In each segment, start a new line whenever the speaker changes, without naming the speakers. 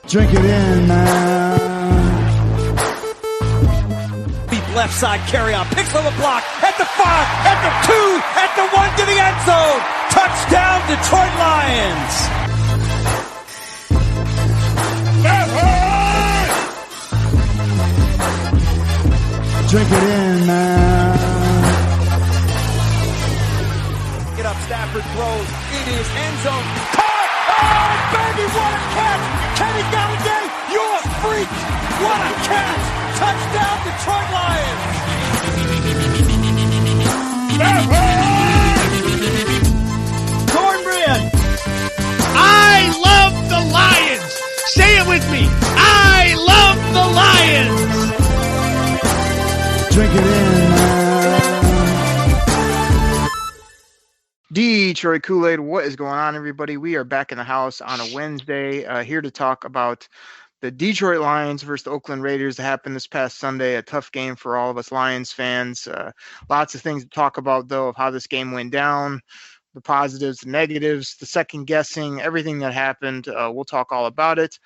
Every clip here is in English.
Drink it in, man.
Deep left side carry on. Picks on the block. At the 5. At the 2. At the 1 to the end zone. Touchdown, Detroit Lions.
Drink it in, man.
Get up, Stafford throws. It is end zone. Caught! Oh, baby, what a catch! Kenny Galladay, you're a freak! What a catch! Touchdown, Detroit Lions! Cornbread!
I love the Lions! Say it with me! I love the Lions!
Drink it in, man.
Detroit Koolaid, what is going on, everybody? We are back in the house on a Wednesday, here to talk about the Detroit Lions versus the Oakland Raiders that happened this past Sunday. A tough game for all of us Lions fans. Lots of things to talk about, though, of how this game went down, the positives, the negatives, the second guessing, everything that happened. We'll talk all about it.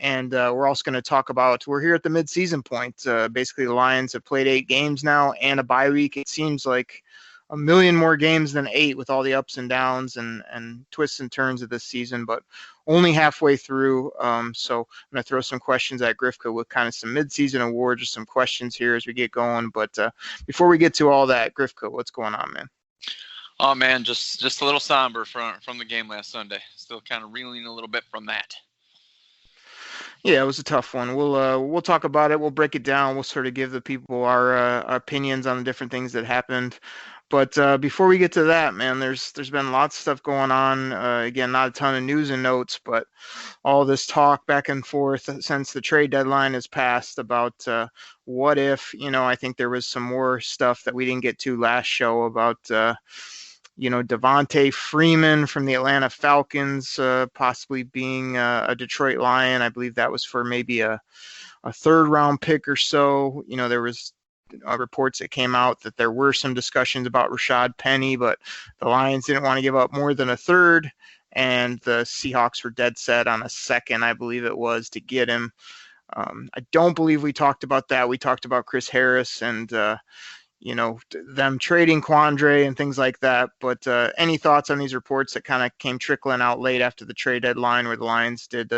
And we're also going to talk about, we're here at the midseason point. Basically, the Lions have played 8 games now and a bye week. It seems like a million more games than 8 with all the ups and downs and twists and turns of this season, but only halfway through. So I'm going to throw some questions at Grifka with kind of some midseason awards or some questions here as we get going. But before we get to all that, Grifka, what's going on, man?
Oh, man, just a little somber from the game last Sunday. Still kind of reeling a little bit from that.
Yeah, it was a tough one. We'll talk about it. We'll break it down. We'll sort of give the people our opinions on the different things that happened. But before we get to that, man, there's been lots of stuff going on. Again, not a ton of news and notes, but all this talk back and forth since the trade deadline has passed about what if, I think there was some more stuff that we didn't get to last show about, Devontae Freeman from the Atlanta Falcons possibly being a Detroit Lion. I believe that was for maybe a third-round pick or so. There was reports that came out that there were some discussions about Rashad Penny, but the Lions didn't want to give up more than a third, and the Seahawks were dead set on a second, I believe it was, to get him. I don't believe we talked about that. We talked about Chris Harris and them trading Quandre and things like that. But any thoughts on these reports that kind of came trickling out late after the trade deadline where the Lions did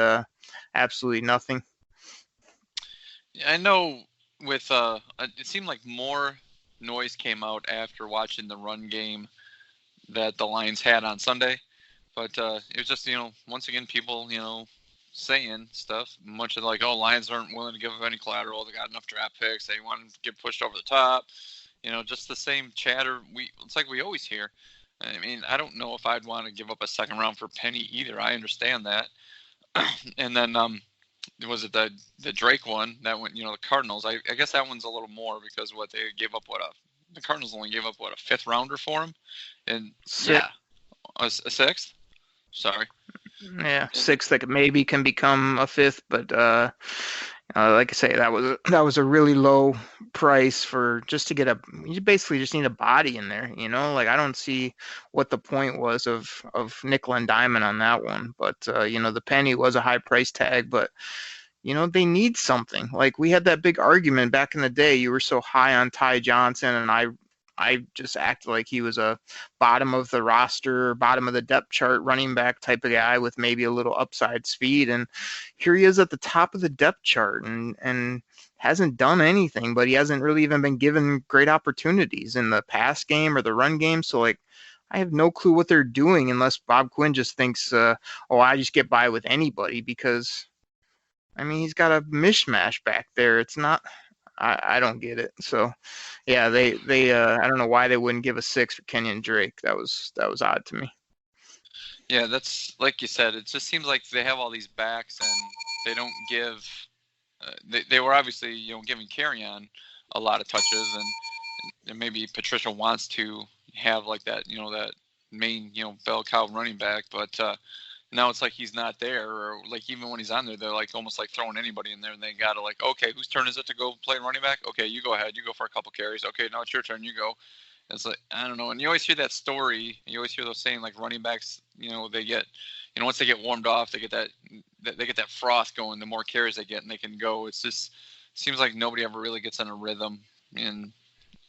absolutely nothing?
Yeah, I know with it seemed like more noise came out after watching the run game that the Lions had on Sunday. But it was just, once again, people, saying stuff, much of like, oh, Lions aren't willing to give up any collateral. They got enough draft picks. They want to get pushed over the top. Just the same chatter it's like we always hear. I mean, I don't know if I'd want to give up a second round for Penny either. I understand that. And then was it the Drake one that went, the Cardinals? I guess that one's a little more because what they gave up, the Cardinals only gave up a 5th rounder for him, and a 6th. Sorry.
Yeah, 6th that maybe can become a 5th, but like I say, that was a really low price for just to get you basically just need a body in there, like I don't see what the point was of nickel and diamond on that one. But the Penny was a high price tag, but they need something. Like we had that big argument back in the day. You were so high on Ty Johnson, and I just acted like he was a bottom of the roster, bottom of the depth chart running back type of guy with maybe a little upside speed. And here he is at the top of the depth chart and hasn't done anything, but he hasn't really even been given great opportunities in the pass game or the run game. So I have no clue what they're doing unless Bob Quinn just thinks, I just get by with anybody, because he's got a mishmash back there. It's not, I don't get it. So, yeah, they I don't know why they wouldn't give a 6 for Kenyon Drake. That was odd to me.
Yeah, that's like you said. It just seems like they have all these backs and they don't give. They were obviously giving Carrion a lot of touches, and maybe Patricia wants to have like that that main bell cow running back, but now it's like he's not there, or like even when he's on there, they're like almost like throwing anybody in there, and they gotta like, okay, whose turn is it to go play running back? Okay, you go ahead, you go for a couple carries. Okay, now it's your turn, you go. It's like, I don't know, and you always hear that story. You always hear those saying like running backs, they get, once they get warmed off, they get that they get that froth going, the more carries they get and they can go. It's just seems like nobody ever really gets in a rhythm, and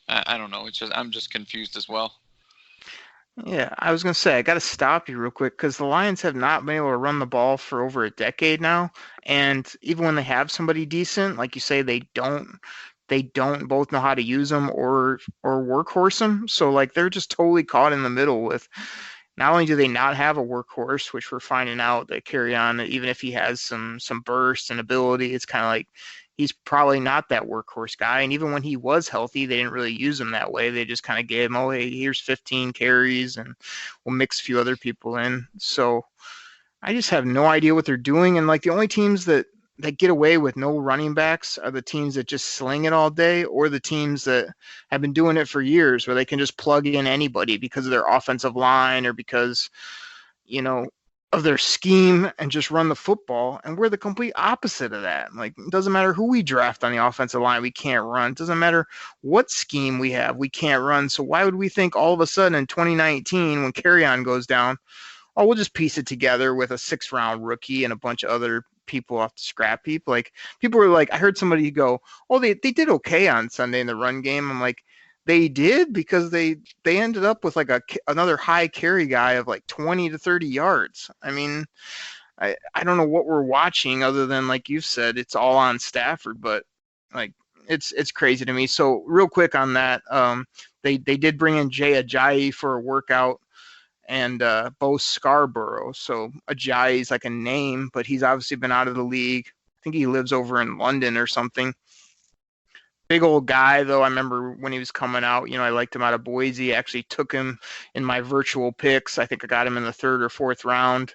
I don't know. It's just I'm just confused as well.
Yeah, I was gonna say I got to stop you real quick because the Lions have not been able to run the ball for over a decade now, and even when they have somebody decent, like you say, they don't both know how to use them or workhorse them. So like they're just totally caught in the middle with. Not only do they not have a workhorse, which we're finding out that carry on, even if he has some burst and ability, it's kind of like he's probably not that workhorse guy. And even when he was healthy, they didn't really use him that way. They just kind of gave him, oh, hey, here's 15 carries, and we'll mix a few other people in. So I just have no idea what they're doing. And like the only teams that get away with no running backs are the teams that just sling it all day, or the teams that have been doing it for years where they can just plug in anybody because of their offensive line or because, of their scheme and just run the football. And we're the complete opposite of that. Like, it doesn't matter who we draft on the offensive line, we can't run. It doesn't matter what scheme we have, we can't run. So why would we think all of a sudden in 2019 when Carry-On goes down, oh, we'll just piece it together with a 6th-round rookie and a bunch of other people off the scrap heap? Like, people were like, I heard somebody go, oh, they did okay on Sunday in the run game. I'm like, they did, because they ended up with like another high carry guy of like 20 to 30 yards. I mean, I don't know what we're watching other than, like you've said, it's all on Stafford, but like it's crazy to me. So real quick on that, they did bring in Jay Ajayi for a workout, and Bo Scarborough. So Ajayi is like a name, but he's obviously been out of the league. I think he lives over in London or something. Big old guy, though. I remember when he was coming out, I liked him out of Boise. I actually took him in my virtual picks. I think I got him in the 3rd or 4th round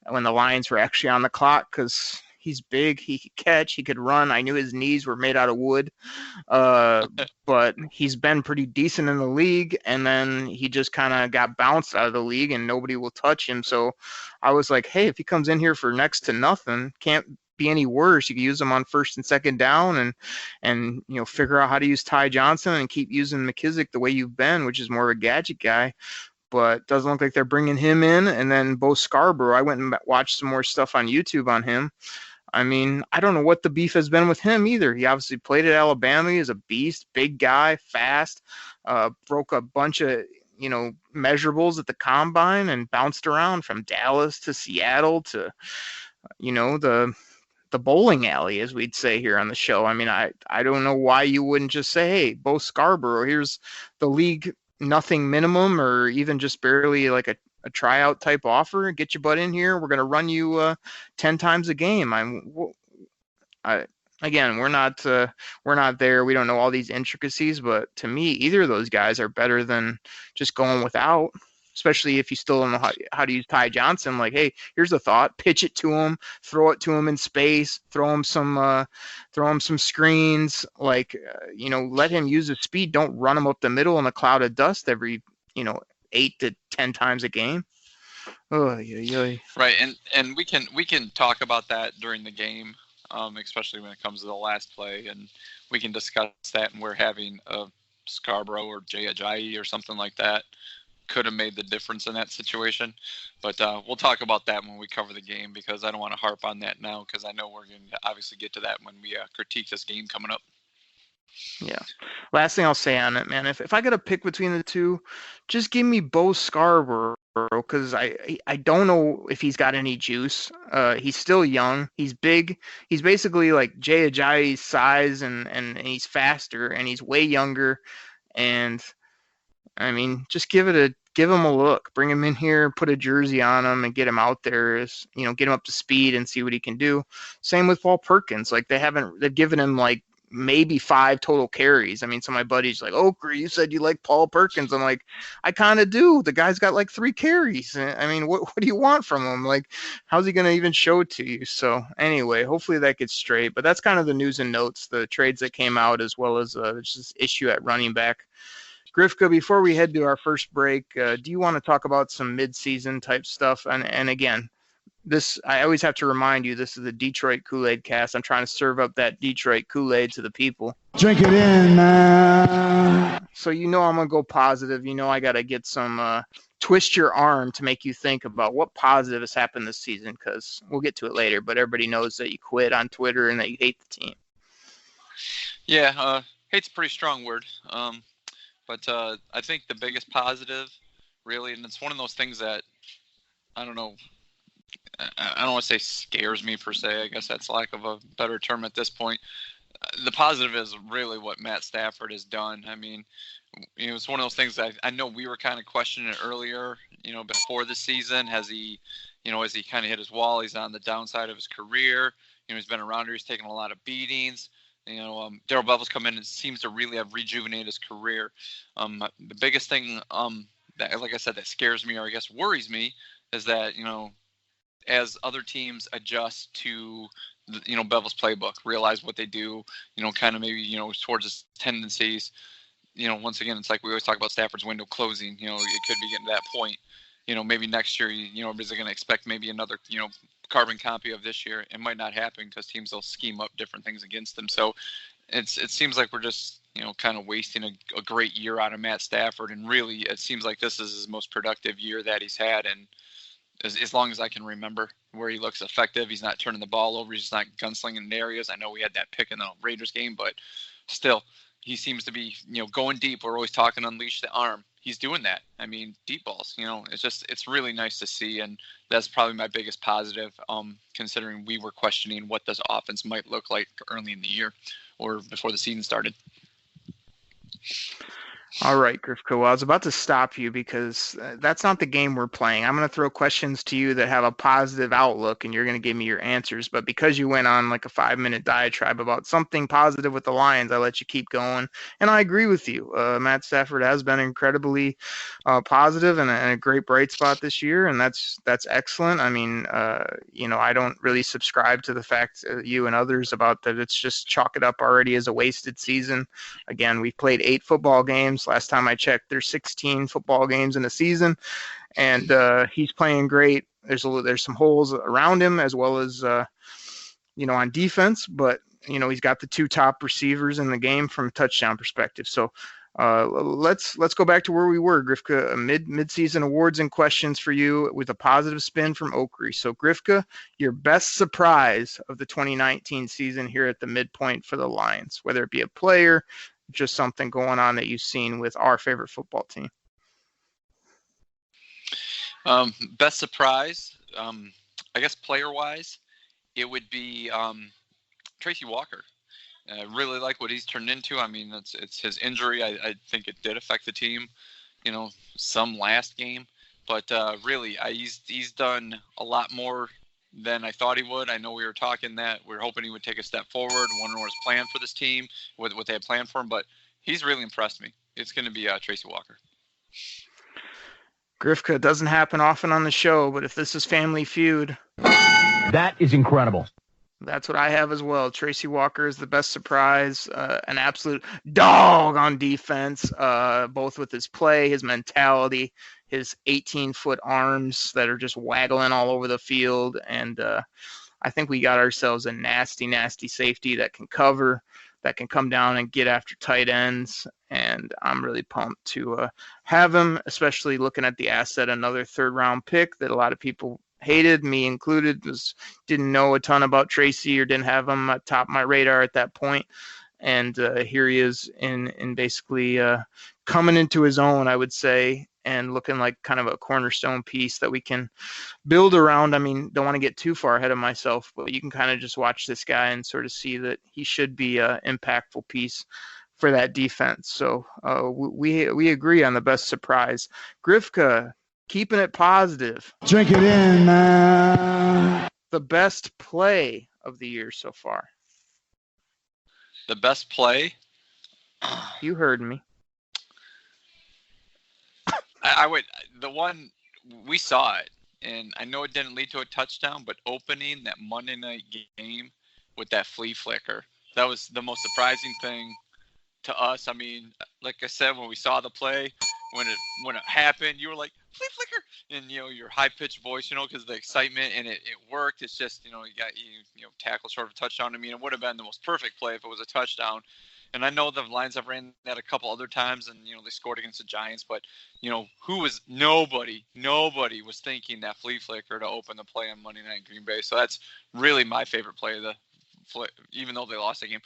when the Lions were actually on the clock, because he's big, he could catch, he could run. I knew his knees were made out of wood, but he's been pretty decent in the league, and then he just kind of got bounced out of the league, and nobody will touch him. So I was like, hey, if he comes in here for next to nothing, can't be any worse. You can use them on 1st and 2nd down, and figure out how to use Ty Johnson and keep using McKissick the way you've been, which is more of a gadget guy. But doesn't look like they're bringing him in. And then Bo Scarborough, I went and watched some more stuff on YouTube on him. I mean, I don't know what the beef has been with him either. He obviously played at Alabama. He's a beast, big guy, fast, broke a bunch of measurables at the combine, and bounced around from Dallas to Seattle to the bowling alley, as we'd say here on the show. I mean, I don't know why you wouldn't just say, hey, Bo Scarborough, here's the league nothing minimum, or even just barely like a tryout type offer. Get your butt in here. We're going to run you 10 times a game. Again, we're not there. We don't know all these intricacies, but to me, either of those guys are better than just going without. Especially if you still don't know how to use Ty Johnson. Like, hey, here's a thought: pitch it to him, throw it to him in space, throw him some screens. Like, let him use his speed. Don't run him up the middle in a cloud of dust every 8 to 10 times a game. Oh, yeah.
Right, and we can talk about that during the game, especially when it comes to the last play, and we can discuss that. And we're having a Scarborough or Jay Ajayi or something like that could have made the difference in that situation. But we'll talk about that when we cover the game, because I don't want to harp on that now, because I know we're going to obviously get to that when we critique this game coming up.
Yeah. Last thing I'll say on it, man, if I got to pick between the two, just give me Bo Scarborough, because I don't know if he's got any juice. He's still young. He's big. He's basically like Jay Ajayi's size, and he's faster, and he's way younger. And I mean, just give him a look. Bring him in here, put a jersey on him, and get him out there. Get him up to speed and see what he can do. Same with Paul Perkins. Like, they've given him like maybe 5 total carries. I mean, some of my buddies like, oh, you said you like Paul Perkins. I'm like, I kind of do. The guy's got like 3 carries. I mean, what do you want from him? Like, how's he going to even show it to you? So anyway, hopefully that gets straight. But that's kind of the news and notes, the trades that came out, as well as just this issue at running back. Grifka, before we head to our first break, do you want to talk about some mid-season type stuff? And again, I always have to remind you, this is the Detroit Koolaid Cast. I'm trying to serve up that Detroit Kool-Aid to the people.
Drink it in, man.
So I'm going to go positive. I got to get some twist your arm to make you think about what positive has happened this season, because we'll get to it later, but everybody knows that you quit on Twitter and that you hate the team.
Yeah, hate's a pretty strong word. But I think the biggest positive, really, and it's one of those things that, I don't know, I don't want to say scares me per se. I guess that's lack of a better term at this point. The positive is really what Matt Stafford has done. I mean, it's one of those things that I know we were kind of questioning it earlier, before the season. Has he kind of hit his wall? He's on the downside of his career. He's been around here. He's taken a lot of beatings. Darrell Bevell's come in and seems to really have rejuvenated his career. The biggest thing, that, like I said, that scares me, or I guess worries me, is that, as other teams adjust to, Bevell's playbook, realize what they do, kind of maybe, towards his tendencies, once again, it's like we always talk about Stafford's window closing. It could be getting to that point. Maybe next year, is it going to expect maybe another, carbon copy of this year? It might not happen because teams will scheme up different things against them. So it seems like we're just, kind of wasting a great year out of Matt Stafford. And really, it seems like this is his most productive year that he's had. And as long as I can remember, where he looks effective, he's not turning the ball over. He's not gunslinging in areas. I know we had that pick in the Raiders game, but still, he seems to be, going deep. We're always talking unleash the arm. He's doing that. I mean, deep balls, it's really nice to see. And that's probably my biggest positive, considering we were questioning what this offense might look like early in the year or before the season started.
All right, Grifko. Well, I was about to stop you because that's not the game we're playing. I'm going to throw questions to you that have a positive outlook, and you're going to give me your answers. But because you went on like a 5-minute diatribe about something positive with the Lions, I let you keep going. And I agree with you. Matt Stafford has been incredibly positive and a great bright spot this year, and that's excellent. I mean, I don't really subscribe to the fact, you and others, about that it's just chalk it up already as a wasted season. Again, we've played 8 football games. Last time I checked, there's 16 football games in a season, and he's playing great. There's some holes around him as well as on defense, but he's got the 2 top receivers in the game from a touchdown perspective. So let's go back to where we were, Grifka. Mid-season awards and questions for you with a positive spin from Oakry. So Grifka, your best surprise of the 2019 season here at the midpoint for the Lions, whether it be a player, just something going on that you've seen with our favorite football team.
Best surprise, I guess player-wise, it would be Tracy Walker. I really like what he's turned into. I mean, it's his injury. I think it did affect the team, some last game. But really, he's done a lot more than I thought he would. I know we were talking that we were hoping he would take a step forward, wondering what his plan for this team, what they had planned for him, but he's really impressed me. It's going to be Tracy Walker.
Grifka, it doesn't happen often on the show, but if this is Family Feud,
that is incredible.
That's what I have as well. Tracy Walker is the best surprise, an absolute dog on defense, both with his play, his mentality, his 18-foot arms that are just waggling all over the field. And I think we got ourselves a nasty, nasty safety that can cover, that can come down and get after tight ends. And I'm really pumped to have him, especially looking at the asset, another 3rd-round pick that a lot of people hated, me included, didn't know a ton about Tracy or didn't have him at top of my radar at that point. And here he is in basically coming into his own, I would say, and looking like kind of a cornerstone piece that we can build around. I mean, don't want to get too far ahead of myself, but you can kind of just watch this guy and sort of see that he should be an impactful piece for that defense. So we agree on the best surprise. Grifka, keeping it positive.
Drink it in, man.
The best play of the year so far.
The best play?
You heard me.
I would, the one, we saw it, and I know it didn't lead to a touchdown, but opening that Monday night game with that flea flicker, that was the most surprising thing to us. I mean, like I said, when we saw the play, when it happened, you were like, flea flicker, and your high pitched voice, because of the excitement, and it worked. It's just, you tackle short of a touchdown. I mean, it would have been the most perfect play if it was a touchdown. And I know the Lions have ran that a couple other times, and they scored against the Giants. But nobody was thinking that flea flicker to open the play on Monday Night Green Bay. So that's really my favorite play of the, even though they lost the game,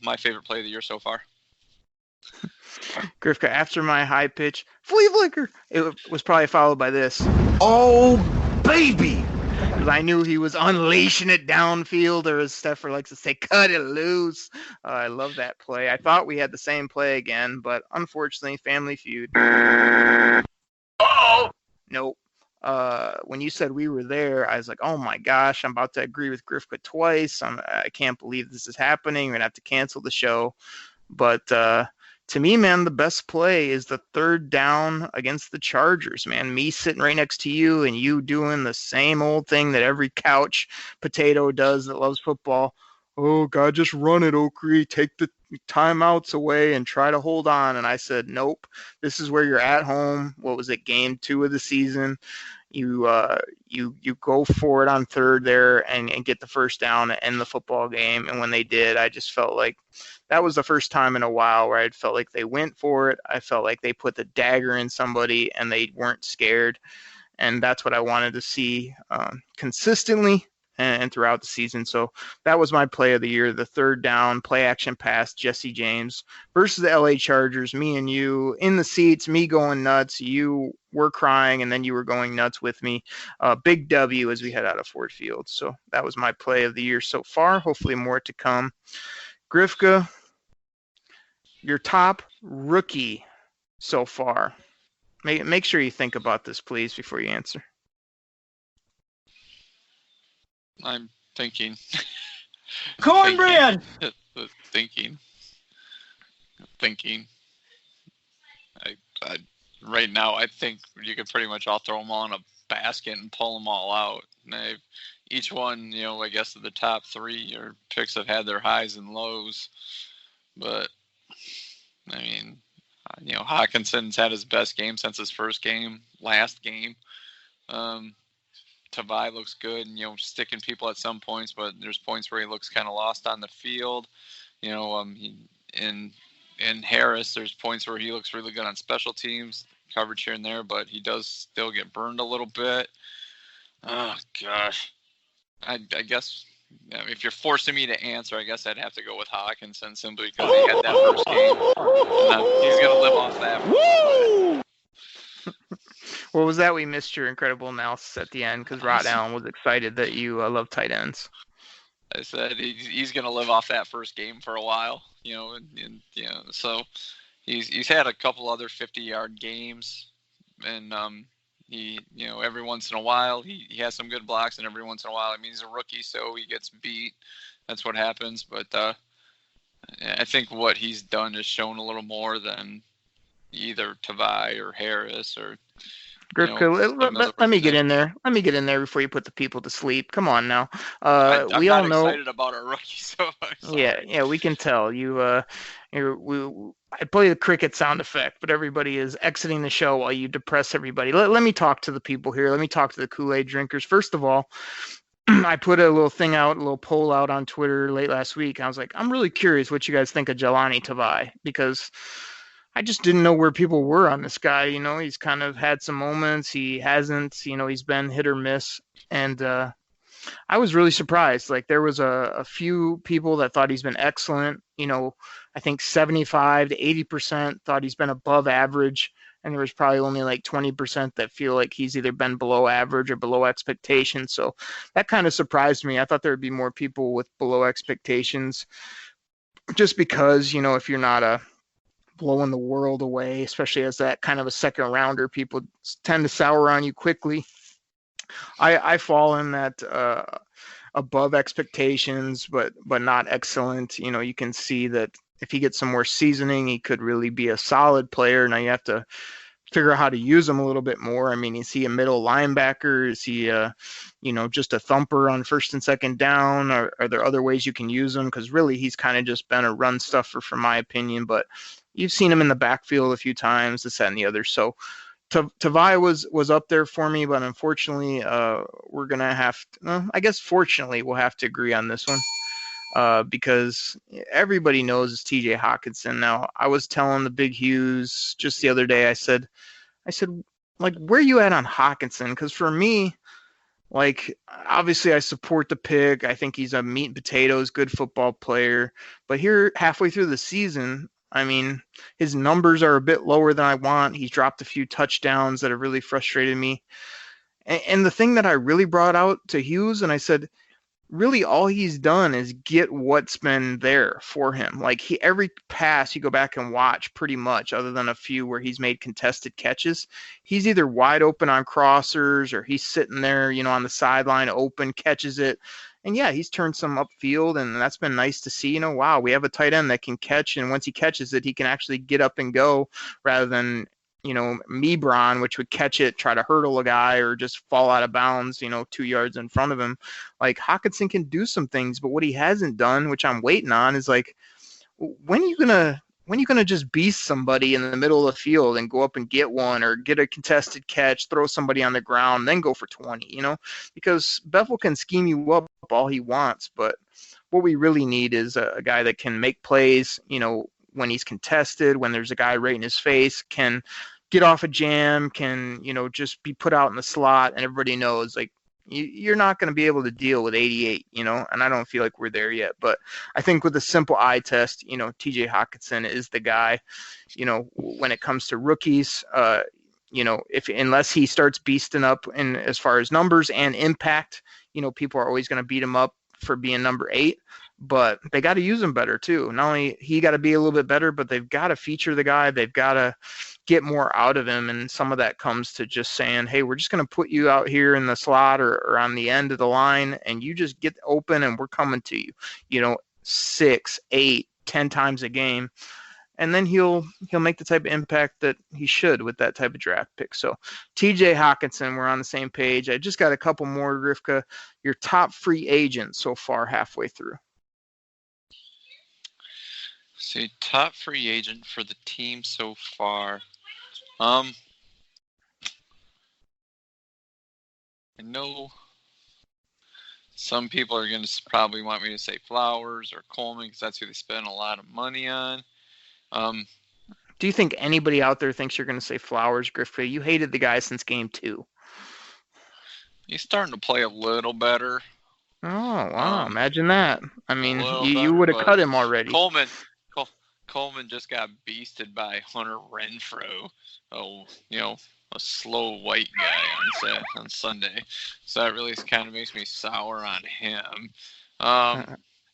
my favorite play of the year so far.
Grifka, after my high pitch flea flicker, it was probably followed by this.
Oh, baby!
Because I knew he was unleashing it downfield, or as Steffer likes to say, cut it loose. I love that play. I thought we had the same play again, but unfortunately, Family Feud.
Oh!
Nope. When you said we were there, I was like, oh my gosh, I'm about to agree with Grifka twice. I can't believe this is happening. We're going to have to cancel the show. But to me, man, the best play is the third down against the Chargers, man. Me sitting right next to you and you doing the same old thing that every couch potato does that loves football. Oh, God, just run it, Okrie. Take the timeouts away and try to hold on. And I said, nope, this is where you're at home. What was it, game 2 of the season? You go for it on third there and get the first down and end the football game. And when they did, I just felt like that was the first time in a while where I felt like they went for it. I felt like they put the dagger in somebody and they weren't scared. And that's what I wanted to see consistently and throughout the season. So that was my play of the year, the third down play action pass, Jesse James versus the LA Chargers. Me and you in the seats, me going nuts. You were crying and then you were going nuts with me. Big W as we head out of Ford Field. So that was my play of the year so far. Hopefully more to come. Grifka, your top rookie so far. Make sure you think about this, please, before you answer.
I'm thinking.
Cornbread!
Thinking. I right now, I think you could pretty much all throw them all in a basket and pull them all out. And each one, I guess of the top 3 or picks have had their highs and lows. But, I mean, Hawkinson's had his best game since his last game. Tavai looks good and, sticking people at some points, but there's points where he looks kind of lost on the field. In Harris, there's points where he looks really good on special teams, coverage here and there, but he does still get burned a little bit. Oh, gosh. I guess if you're forcing me to answer, I guess I'd have to go with Hawkinson simply because he had that first game. And he's going to live off that.
Woo! What was that? We missed your incredible analysis at the end because Rod Allen was excited that you love tight ends.
I said he's going to live off that first game for a while, so he's had a couple other 50-yard games, and he, every once in a while he has some good blocks, and every once in a while, he's a rookie, so he gets beat. That's what happens, but I think what he's done is shown a little more than either Tavai or Harris or.
Grifka, let me get in there. Let me get in there before you put the people to sleep. Come on now.
I'm
we
not
all know.
excited about our rookie, so.
Yeah, we can tell you. I play the cricket sound effect, but everybody is exiting the show while you depress everybody. Let me talk to the people here. Let me talk to the Kool-Aid drinkers. First of all, I put a little thing out, a little poll out on Twitter late last week. I was like, I'm really curious what you guys think of Jelani Tavai because I just didn't know where people were on this guy. He's kind of had some moments. He hasn't, he's been hit or miss. And I was really surprised. Like there was a few people that thought he's been excellent. I think 75 to 80% thought he's been above average. And there was probably only like 20% that feel like he's either been below average or below expectations. So that kind of surprised me. I thought there would be more people with below expectations just because, if you're not blowing the world away, especially as that kind of a second rounder, people tend to sour on you quickly. I fall in that above expectations, but not excellent. You can see that if he gets some more seasoning, he could really be a solid player. Now you have to figure out how to use him a little bit more. I mean, is he a middle linebacker? Is he just a thumper on first and second down? Are there other ways you can use him? Because really he's kind of just been a run stuffer from my opinion, but you've seen him in the backfield a few times, this, that, and the other. So Tavai was up there for me, but unfortunately, we're going to have to, I guess fortunately, we'll have to agree on this one. because everybody knows it's TJ Hawkinson. Now, I was telling the Big Hughes just the other day, I said, like, where you at on Hawkinson? Because for me, like, obviously I support the pick. I think he's a meat and potatoes, good football player. But here, halfway through the season, I mean, his numbers are a bit lower than I want. He's dropped a few touchdowns that have really frustrated me. And the thing that I really brought out to Hughes, and I said, really all he's done is get what's been there for him. Like every pass you go back and watch pretty much, other than a few where he's made contested catches, he's either wide open on crossers or he's sitting there, on the sideline open, catches it. And yeah, he's turned some upfield, and that's been nice to see. Wow, we have a tight end that can catch, and once he catches it, he can actually get up and go rather than Mebron, which would catch it, try to hurdle a guy, or just fall out of bounds, 2 yards in front of him. Like, Hawkinson can do some things, but what he hasn't done, which I'm waiting on, is like, when are you gonna just beast somebody in the middle of the field and go up and get one, or get a contested catch, throw somebody on the ground, then go for 20, because Bethel can scheme you up all he wants, but what we really need is a guy that can make plays, when he's contested, when there's a guy right in his face, can get off a jam, can, just be put out in the slot, and everybody knows, like, you're not going to be able to deal with 88, and I don't feel like we're there yet. But I think with a simple eye test, TJ Hawkinson is the guy, when it comes to rookies, unless he starts beasting up in as far as numbers and impact, people are always going to beat him up for being number 8. But they got to use him better too. Not only he got to be a little bit better, but they've got to feature the guy. They've got to get more out of him. And some of that comes to just saying, hey, we're just going to put you out here in the slot or on the end of the line, and you just get open and we're coming to you, 6, 8, 10 times a game. And then he'll make the type of impact that he should with that type of draft pick. So TJ Hawkinson, we're on the same page. I just got a couple more, Rivka. Your top free agent so far halfway through.
See, top free agent for the team so far. I know some people are going to probably want me to say Flowers or Coleman because that's who they spend a lot of money on.
Do you think anybody out there thinks you're going to say Flowers, Griffey? You hated the guy since game 2.
He's starting to play a little better.
Oh, wow. Imagine that. I mean, you
better,
would have cut him already.
Coleman just got beasted by Hunter Renfrow. A slow white guy on Sunday. So that really kind of makes me sour on him.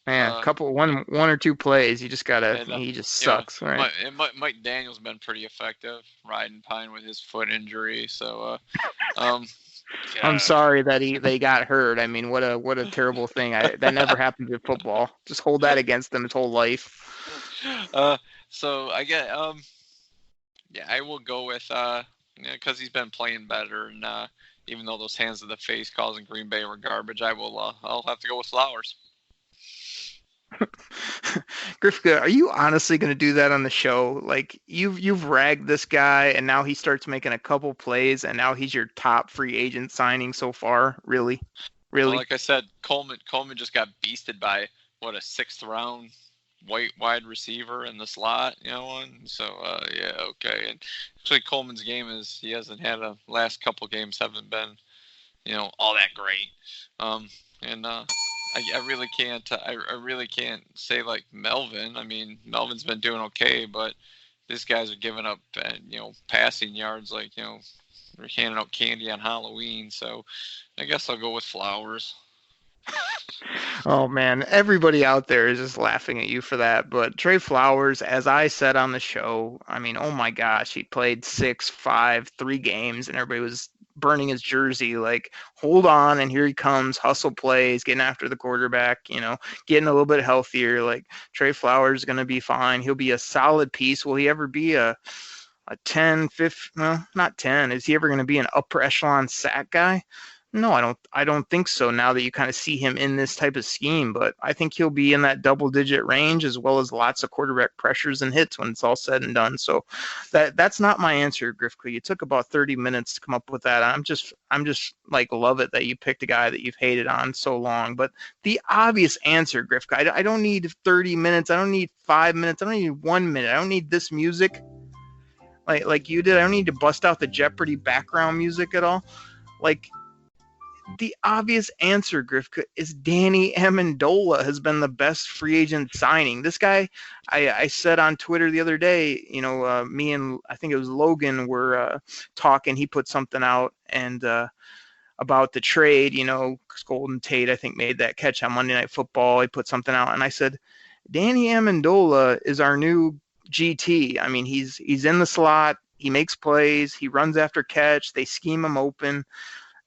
One or two plays, you just gotta. He just sucks, right?
Mike Daniel's been pretty effective riding pine with his foot injury. So,
I'm sorry that he got hurt. I mean, what a terrible thing. That never happened in football. Just hold that against him his whole life.
So I get I will go with because he's been playing better, and even though those hands to the face causing Green Bay were garbage, I'll have to go with Flowers.
Grifka, are you honestly going to do that on the show? Like you've ragged this guy, and now he starts making a couple plays, and now he's your top free agent signing so far. Really?
Well, like I said, Coleman just got beasted by a 6th round white wide receiver in the slot, one. So okay. And actually, Coleman's game is he hasn't had last couple games haven't been, all that great. I really can't. I really can't say like Melvin. I mean, Melvin's been doing okay, but these guys are giving up, passing yards like they're handing out candy on Halloween. So I guess I'll go with Flowers.
Oh man, everybody out there is just laughing at you for that. But Trey Flowers, as I said on the show, I mean, oh my gosh, he played 6, 5, 3 games, and everybody was burning his jersey, like, hold on, and here he comes, hustle plays, getting after the quarterback, getting a little bit healthier. Like, Trey Flowers is going to be fine. He'll be a solid piece. Will he ever be a 10, 5? Well, not 10. Is he ever going to be an upper echelon sack guy? No, I don't think so now that you kind of see him in this type of scheme, but I think he'll be in that double digit range as well as lots of quarterback pressures and hits when it's all said and done. So that's not my answer, Grifka. You took about 30 minutes to come up with that. I'm just like love it that you picked a guy that you've hated on so long. But the obvious answer, Grifka, I don't need 30 minutes. I don't need 5 minutes. I don't need 1 minute. I don't need this music like you did. I don't need to bust out the Jeopardy background music at all. Like, the obvious answer, Grifka, is Danny Amendola has been the best free agent signing. This guy, I said on Twitter the other day, me and I think it was Logan were talking. He put something out and about the trade, 'cause Golden Tate, I think, made that catch on Monday Night Football. He put something out, and I said, Danny Amendola is our new GT. I mean, he's in the slot. He makes plays. He runs after catch. They scheme him open.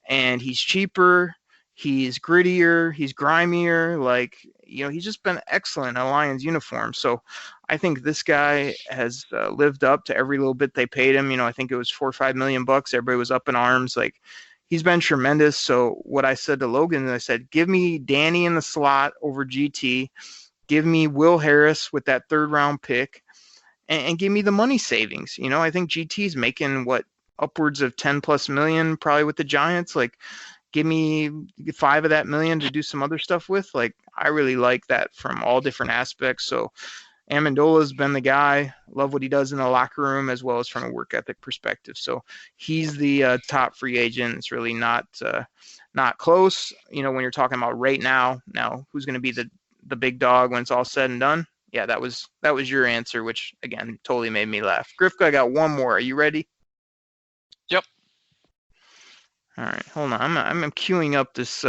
And he's cheaper, he's grittier, he's grimier. He's just been excellent in a Lions uniform. So I think this guy has lived up to every little bit they paid him. I think it was $4 or $5 million. Everybody was up in arms. Like, he's been tremendous. So what I said to Logan, I said, give me Danny in the slot over GT. Give me Will Harris with that 3rd round pick, and give me the money savings. I think GT's making upwards of 10 plus million probably with the Giants. Like, give me 5 of that million to do some other stuff with. Like, I really like that from all different aspects. So Amendola's been the guy. Love what he does in the locker room as well as from a work ethic perspective. So he's the top free agent. It's really not close. When you're talking about right now who's going to be the big dog when it's all said and done. Yeah, that was your answer, which again totally made me laugh. Grifka, I got one more. Are you ready?
Yep.
All right, hold on. I'm queuing up this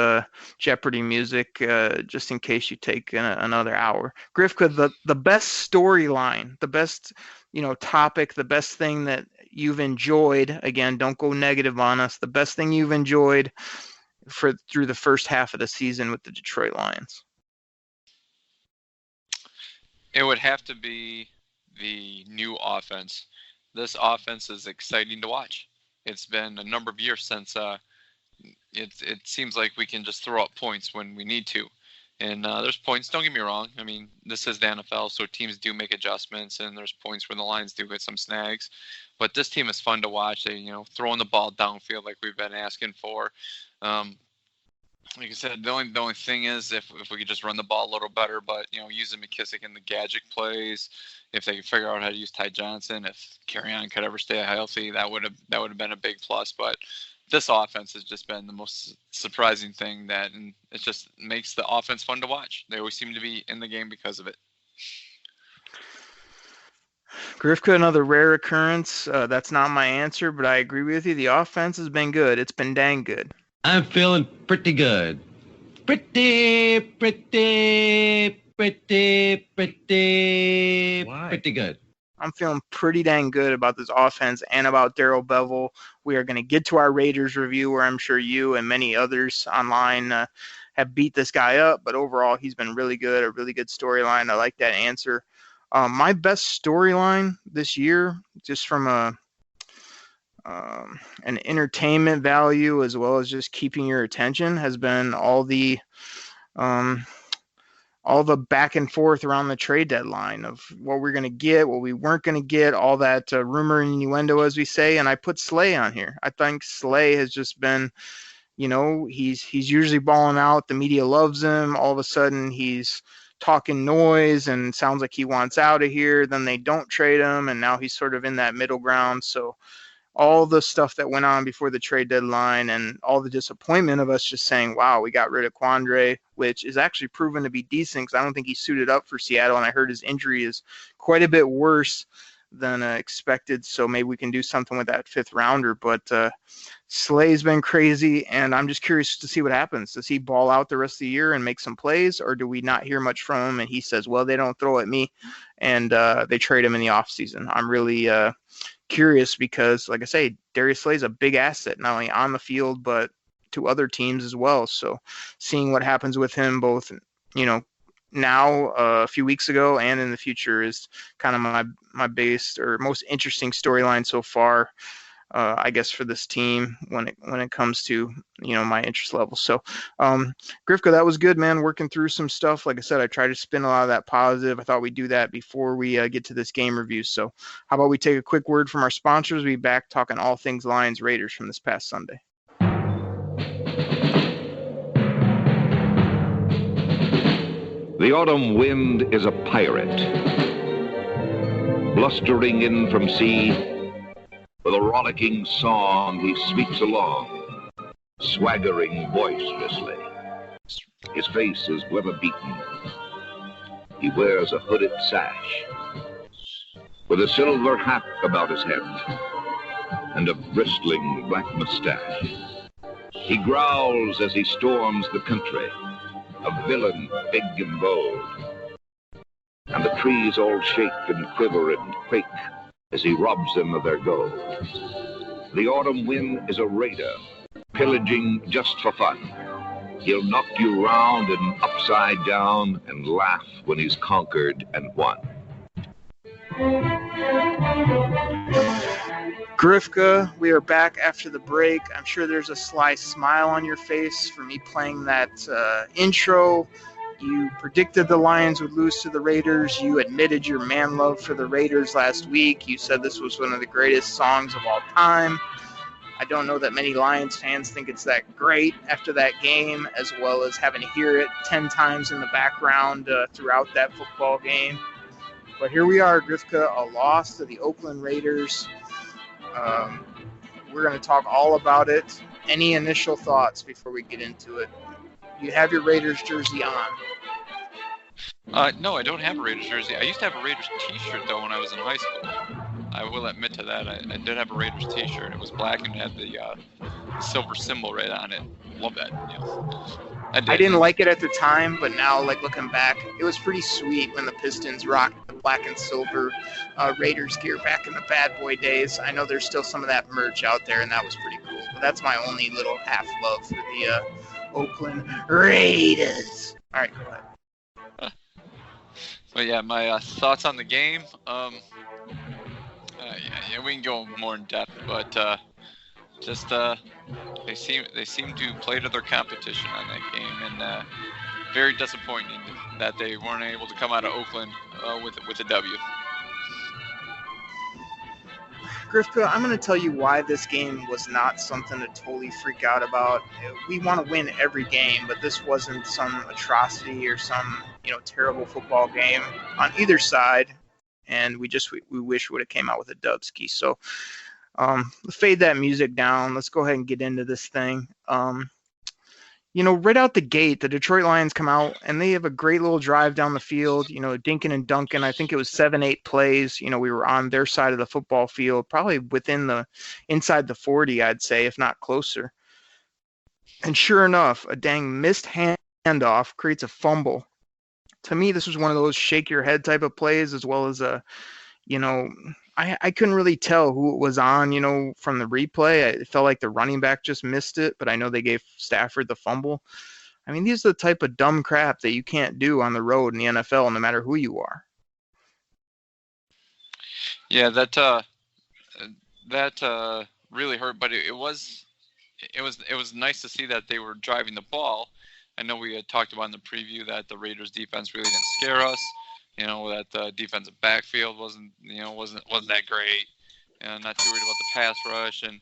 Jeopardy music just in case you take another hour. Grifka, the best storyline, the best topic, the best thing that you've enjoyed. Again, don't go negative on us. The best thing you've enjoyed through the first half of the season with the Detroit Lions.
It would have to be the new offense. This offense is exciting to watch. It's been a number of years since it seems like we can just throw up points when we need to. And there's points, don't get me wrong. I mean, this is the NFL, so teams do make adjustments, and there's points where the Lions do get some snags. But this team is fun to watch. They, throwing the ball downfield like we've been asking for. Like I said, the only thing is if we could just run the ball a little better, but using McKissick in the gadget plays, if they could figure out how to use Ty Johnson, if Kerryon could ever stay healthy, that would have been a big plus. But this offense has just been the most surprising thing and it just makes the offense fun to watch. They always seem to be in the game because of it.
Grifka, another rare occurrence. That's not my answer, but I agree with you. The offense has been good. It's been dang good.
I'm feeling pretty good. Pretty good.
I'm feeling pretty dang good about this offense and about Darrell Bevell. We are going to get to our Raiders review where I'm sure you and many others online have beat this guy up, but overall he's been really good, a really good storyline. I like that answer. My best storyline this year, just from an entertainment value as well as just keeping your attention, has been all the back and forth around the trade deadline of what we're going to get, what we weren't going to get, all that rumor and innuendo, as we say. And I put Slay on here. I think Slay has just been, he's usually balling out. The media loves him. All of a sudden he's talking noise and sounds like he wants out of here. Then they don't trade him. And now he's sort of in that middle ground. So all the stuff that went on before the trade deadline and all the disappointment of us just saying, wow, we got rid of Quandre, which is actually proven to be decent because I don't think he suited up for Seattle. And I heard his injury is quite a bit worse than expected. So maybe we can do something with that 5th rounder. But Slay's been crazy, and I'm just curious to see what happens. Does he ball out the rest of the year and make some plays, or do we not hear much from him and he says, well, they don't throw at me, and they trade him in the offseason? I'm really curious because, like I say, Darius Slay's a big asset, not only on the field, but to other teams as well. So seeing what happens with him both, now a few weeks ago and in the future is kind of my biggest or most interesting storyline so far. I guess, for this team when it comes to, my interest level. So, Grifka, that was good, man. Working through some stuff. Like I said, I tried to spin a lot of that positive. I thought we'd do that before we get to this game review. So how about we take a quick word from our sponsors? We'll be back talking all things Lions Raiders from this past Sunday.
The autumn wind is a pirate, blustering in from sea. With a rollicking song, he sweeps along, swaggering boisterously. His face is weather-beaten. He wears a hooded sash, with a silver hat about his head, and a bristling black mustache. He growls as he storms the country, a villain big and bold. And the trees all shake and quiver and quake as he robs them of their gold. The autumn wind is a raider, pillaging just for fun. He'll knock you round and upside down and laugh when he's conquered and won.
Grifka, we are back after the break. I'm sure there's a sly smile on your face for me playing that intro. You predicted the Lions would lose to the Raiders. You admitted your man love for the Raiders last week. You said this was one of the greatest songs of all time. I don't know that many Lions fans think it's that great after that game, as well as having to hear it 10 times in the background throughout that football game. But here we are, Grifka, a loss to the Oakland Raiders. We're going to talk all about it. Any initial thoughts before we get into it? You have your Raiders jersey on.
No, I don't have a Raiders jersey. I used to have a Raiders t-shirt, though, when I was in high school. I will admit to that. I did have a Raiders t-shirt. It was black and had the silver symbol right on it. Love that. I
didn't like it at the time, but now, looking back, it was pretty sweet when the Pistons rocked the black and silver Raiders gear back in the bad boy days. I know there's still some of that merch out there, and that was pretty cool. But that's my only little half love for the Oakland Raiders. All right, go ahead.
But yeah, my thoughts on the game. We can go more in depth, but they seem to play to their competition on that game, and very disappointing that they weren't able to come out of Oakland with a W.
Grifka, I'm going to tell you why this game was not something to totally freak out about. We want to win every game, but this wasn't some atrocity or some, terrible football game on either side. And we wish we would have came out with a dubski. So fade that music down. Let's go ahead and get into this thing. Right out the gate, the Detroit Lions come out and they have a great little drive down the field, dinking and dunking. I think it was 7-8 plays. We were on their side of the football field, probably inside the 40, I'd say, if not closer. And sure enough, a dang missed handoff creates a fumble. To me, this was one of those shake your head type of plays, as well as I couldn't really tell who it was on, from the replay. It felt like the running back just missed it, but I know they gave Stafford the fumble. I mean, these are the type of dumb crap that you can't do on the road in the NFL, no matter who you are.
Yeah, that really hurt, but it was nice to see that they were driving the ball. I know we had talked about in the preview that the Raiders defense really didn't scare us. That the defensive backfield wasn't that great. Not too worried about the pass rush, and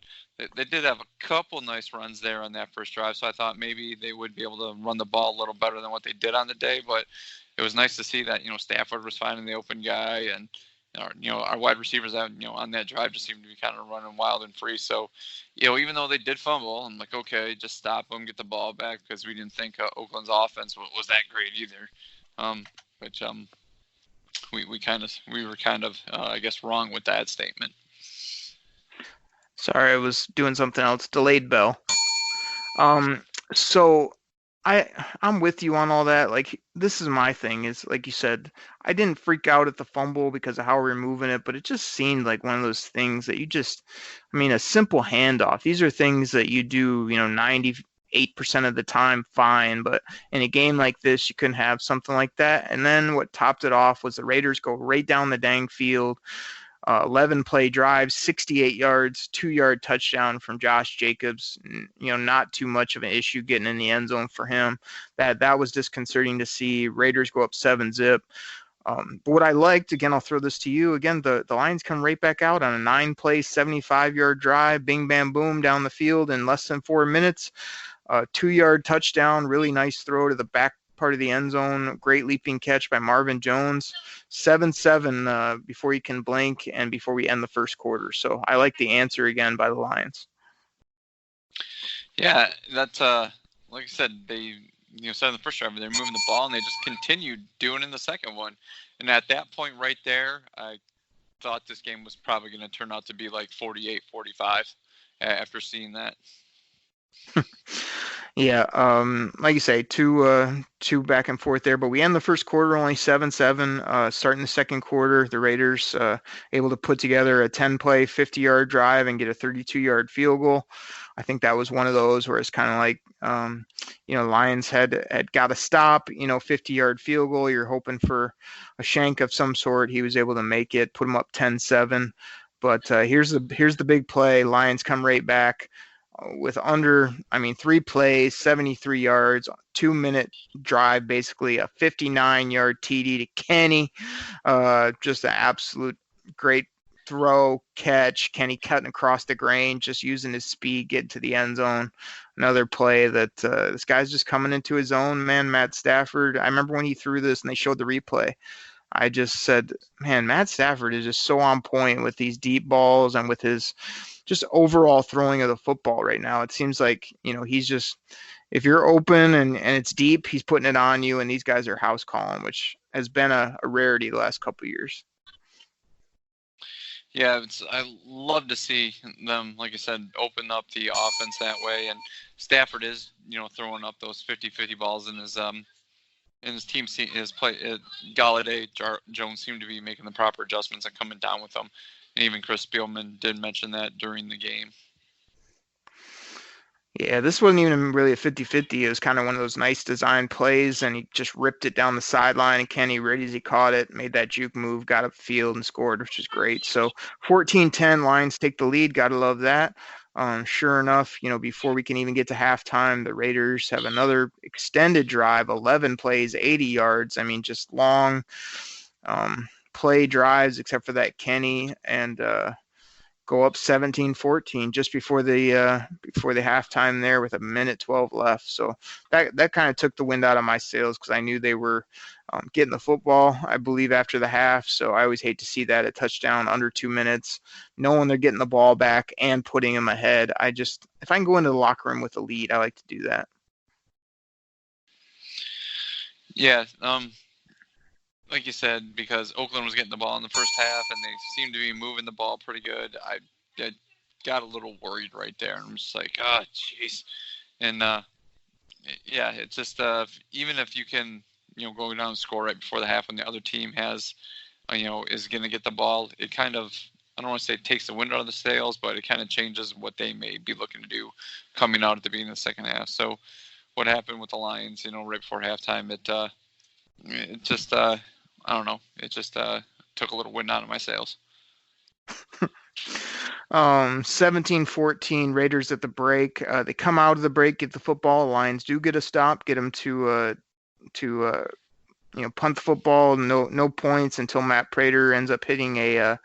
they did have a couple nice runs there on that first drive. So I thought maybe they would be able to run the ball a little better than what they did on the day. But it was nice to see that Stafford was finding the open guy, and our wide receivers out on that drive just seemed to be kind of running wild and free. So even though they did fumble, I'm like, okay, just stop them, get the ball back, because we didn't think Oakland's offense was that great either. We were kind of I guess wrong with that statement.
Sorry, I was doing something else. Delayed bell. So I'm with you on all that. This is my thing, is like you said, I didn't freak out at the fumble because of how we're moving it, but it just seemed like one of those things that a simple handoff. These are things that you do, 98% of the time, fine. But in a game like this, you couldn't have something like that. And then what topped it off was the Raiders go right down the dang field, 11 play drive, 68 yards, 2-yard touchdown from Josh Jacobs. Not too much of an issue getting in the end zone for him. That was disconcerting to see. Raiders go up 7-zip. But what I liked, again, I'll throw this to you. Again, the Lions come right back out on a 9-play, 75-yard drive, bing, bam, boom, down the field in less than 4 minutes. 2-yard touchdown, really nice throw to the back part of the end zone. Great leaping catch by Marvin Jones. 7-7 before you can blink and before we end the first quarter. So I like the answer again by the Lions.
Yeah, that's like I said, they said in the first drive they're moving the ball, and they just continued doing it in the second one. And at that point right there, I thought this game was probably going to turn out to be like 48-45 after seeing that.
Yeah, like you say, two back and forth there, but we end the first quarter only 7-7. Starting the second quarter, the Raiders able to put together a 10-play, 50-yard drive and get a 32-yard field goal. I think that was one of those where it's kind of like, Lions had got to stop, 50-yard field goal. You're hoping for a shank of some sort. He was able to make it, put them up 10-7. But here's the big play. Lions come right back with 3 plays, 73 yards, 2-minute drive, basically a 59-yard TD to Kenny. Just an absolute great throw, catch. Kenny cutting across the grain, just using his speed, getting to the end zone. Another play that this guy's just coming into his own, man, Matt Stafford. I remember when he threw this and they showed the replay. I just said, man, Matt Stafford is just so on point with these deep balls and with his just overall throwing of the football right now. It seems like, he's just, if you're open and it's deep, he's putting it on you, and these guys are house calling, which has been a rarity the last couple of years.
Yeah, I love to see them, like I said, open up the offense that way. And Stafford is, throwing up those 50-50 balls in his team. His play, Golladay, Jones seem to be making the proper adjustments and coming down with them. And even Chris Spielman did mention that during the game.
Yeah, this wasn't even really a 50-50. It was kind of one of those nice design plays, and he just ripped it down the sideline, and Kenny, right as he caught it, made that juke move, got up field and scored, which is great. So 14-10, Lions take the lead. Got to love that. Sure enough, before we can even get to halftime, the Raiders have another extended drive, 11 plays, 80 yards. Just long play drives, except for that Kenny, and go up 17-14 just before the halftime there with 1:12 left. So that kind of took the wind out of my sails, because I knew they were getting the football, I believe, after the half. So I always hate to see that, a touchdown under 2 minutes, knowing they're getting the ball back and putting them ahead. If I can go into the locker room with a lead, I like to do that.
Yeah, like you said, because Oakland was getting the ball in the first half and they seemed to be moving the ball pretty good, I got a little worried right there. And I'm just like, oh, jeez. And, yeah, it's just even if you can, go down and score right before the half when the other team has, is going to get the ball, it kind of, I don't want to say it takes the wind out of the sails, but it kind of changes what they may be looking to do coming out at the beginning of the second half. So what happened with the Lions, right before halftime, it just, I don't know. It just took a little wind out of my sails.
17-14, Raiders at the break. They come out of the break, get the football. Lions do get a stop, get them to punt the football. No points until Matt Prater ends up hitting a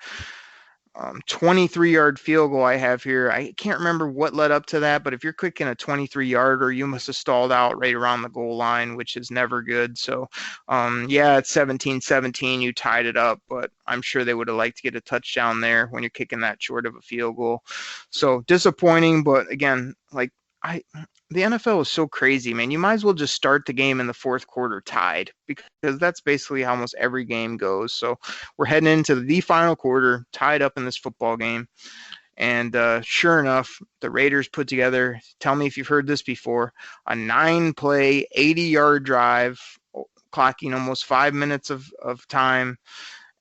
23-yard field goal I have here. I can't remember what led up to that, but if you're kicking a 23-yarder, you must have stalled out right around the goal line, which is never good. So, yeah, it's 17-17. You tied it up, but I'm sure they would have liked to get a touchdown there when you're kicking that short of a field goal. So disappointing, but again, the NFL is so crazy, man. You might as well just start the game in the fourth quarter tied, because that's basically how almost every game goes. So we're heading into the final quarter, tied up in this football game. And sure enough, the Raiders put together, tell me if you've heard this before, a 9-play, 80-yard drive, clocking almost 5 minutes of time,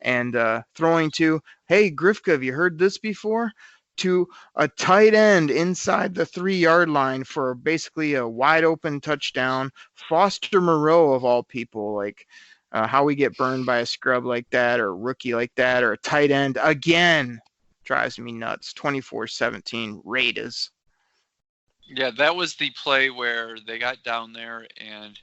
and throwing to, hey, Grifka, have you heard this before? To a tight end inside the 3-yard line for basically a wide open touchdown. Foster Moreau, of all people, How we get burned by a scrub like that, or a rookie like that, or a tight end again drives me nuts. 24-17 Raiders.
Yeah, that was the play where they got down there and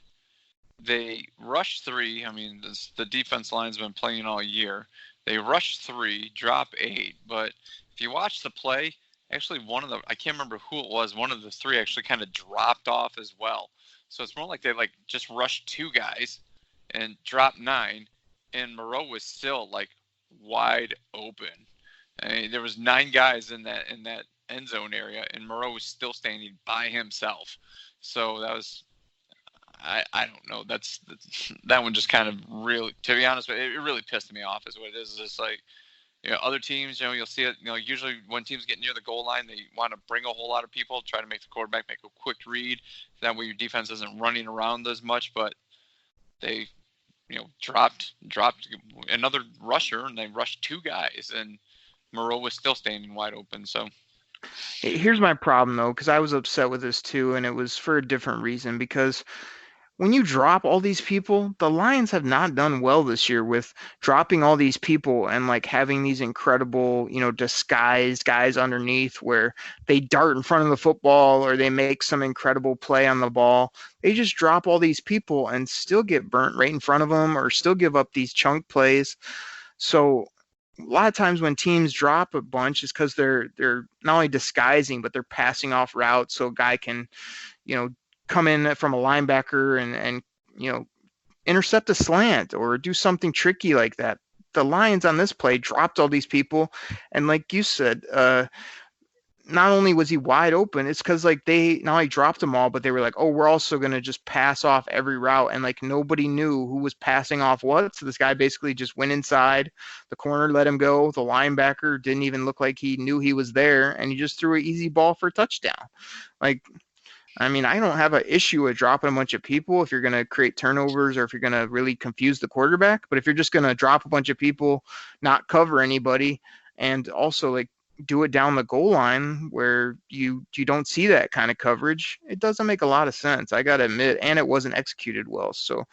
they rushed 3. I mean, the defense line's been playing all year. They rushed 3, drop 8. But if you watch the play, actually one of the, I can't remember who it was, one of the 3 actually kind of dropped off as well. So it's more like they just rushed 2 guys and dropped 9, and Moreau was still wide open. I mean, there was 9 guys in that end zone area, and Moreau was still standing by himself. So that was, I don't know. That one just kind of really, to be honest, it really pissed me off. Is what it is. It's just other teams, you'll see it. Usually when teams get near the goal line, they want to bring a whole lot of people, try to make the quarterback make a quick read. That way your defense isn't running around as much. But they, dropped another rusher, and they rushed 2 guys, and Moreau was still standing wide open. So
here's my problem, though, because I was upset with this too, and it was for a different reason. Because when you drop all these people, the Lions have not done well this year with dropping all these people and having these incredible, disguised guys underneath where they dart in front of the football or they make some incredible play on the ball. They just drop all these people and still get burnt right in front of them, or still give up these chunk plays. So a lot of times when teams drop a bunch, it's because they're not only disguising, but they're passing off routes so a guy can, come in from a linebacker and intercept a slant or do something tricky like that. The Lions on this play dropped all these people, and like you said, not only was he wide open, it's because they not only dropped them all, but they were like, oh, we're also going to just pass off every route, and nobody knew who was passing off what. So this guy basically just went inside, the corner let him go, the linebacker didn't even look like he knew he was there, and he just threw an easy ball for a touchdown. I mean, I don't have an issue with dropping a bunch of people if you're going to create turnovers or if you're going to really confuse the quarterback. But if you're just going to drop a bunch of people, not cover anybody, and also do it down the goal line where you don't see that kind of coverage, it doesn't make a lot of sense, I got to admit, and it wasn't executed well. So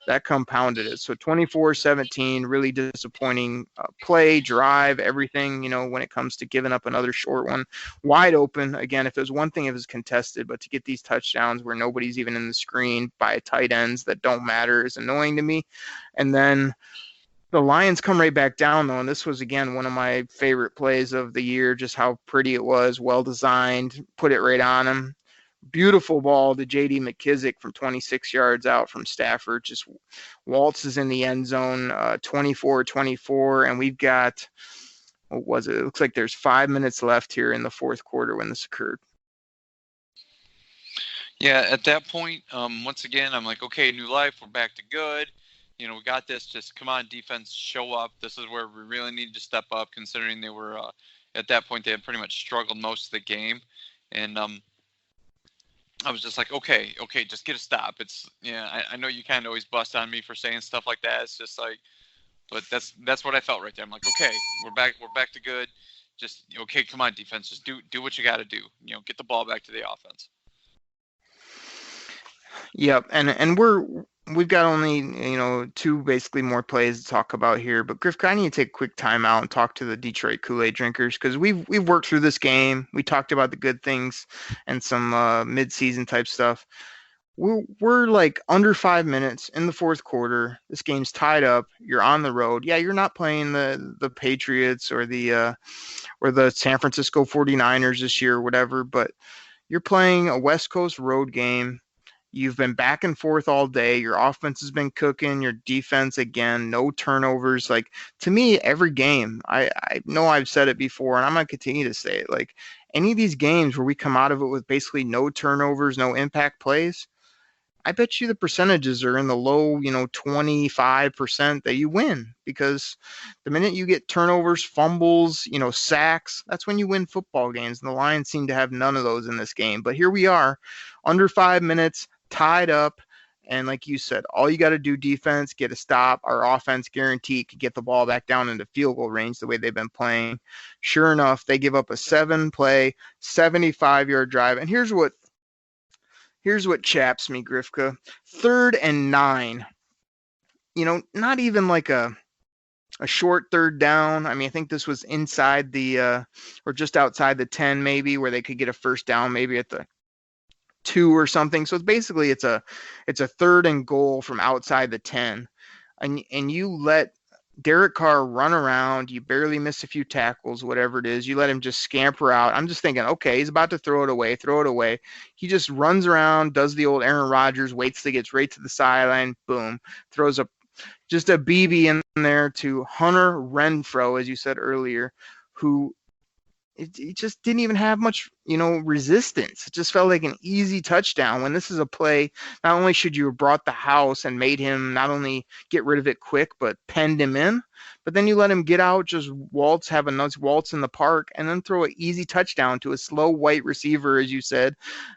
that compounded it. So 24-17, really disappointing play, drive, everything, when it comes to giving up another short one. Wide open. Again, if it was one thing, it was contested, but to get these touchdowns where nobody's even in the screen by tight ends that don't matter is annoying to me. And then the Lions come right back down, though, and this was, again, one of my favorite plays of the year, just how pretty it was, well-designed, put it right on him. Beautiful ball to J.D. McKissick from 26 yards out from Stafford, just waltzes in the end zone, 24-24, and we've got, what was it? It looks like there's 5 minutes left here in the fourth quarter when this occurred.
Yeah, at that point, once again, I'm like, okay, new life, we're back to good. We got this. Just come on, defense, show up. This is where we really need to step up, considering they were, at that point, they had pretty much struggled most of the game. And I was just like, okay, just get a stop. It's, I know you kind of always bust on me for saying stuff like that. It's just but that's what I felt right there. I'm like, okay, we're back to good. Just, okay, come on, defense, just do what you got to do. Get the ball back to the offense.
Yep, and we've got only 2 basically more plays to talk about here. But Griff, I need to take a quick time out and talk to the Detroit Kool-Aid drinkers, because we've worked through this game. We talked about the good things and some mid-season type stuff. We're under 5 minutes in the fourth quarter. This game's tied up. You're on the road. Yeah, you're not playing the Patriots or the San Francisco 49ers this year or whatever, but you're playing a West Coast road game. You've been back and forth all day. Your offense has been cooking. Your defense, again, no turnovers. To me, every game, I know I've said it before, and I'm going to continue to say it. Any of these games where we come out of it with basically no turnovers, no impact plays, I bet you the percentages are in the low, 25% that you win, because the minute you get turnovers, fumbles, sacks, that's when you win football games. And the Lions seem to have none of those in this game. But here we are, under 5 minutes, tied up, and like you said, all you got to do, defense, get a stop. Our offense guaranteed could get the ball back down into field goal range the way they've been playing. Sure enough, they give up a 7-play, 75-yard drive, and here's what chaps me, Grifka. 3rd and 9. not even like a short third down. I mean, I think this was inside the or just outside the 10 maybe, where they could get a first down maybe at the 2 or something. So it's a third and goal from outside the 10, and you let Derek Carr run around. You barely miss a few tackles, whatever it is. You let him just scamper out. I'm just thinking, okay, he's about to throw it away. He just runs around, does the old Aaron Rodgers, waits till he gets right to the sideline, boom, throws just a BB in there to Hunter Renfrow, as you said earlier, who it just didn't even have much, resistance. It just felt like an easy touchdown. When this is a play, not only should you have brought the house and made him not only get rid of it quick, but penned him in, but then you let him get out, just have a nice waltz in the park, and then throw an easy touchdown to a slow white receiver, as you said,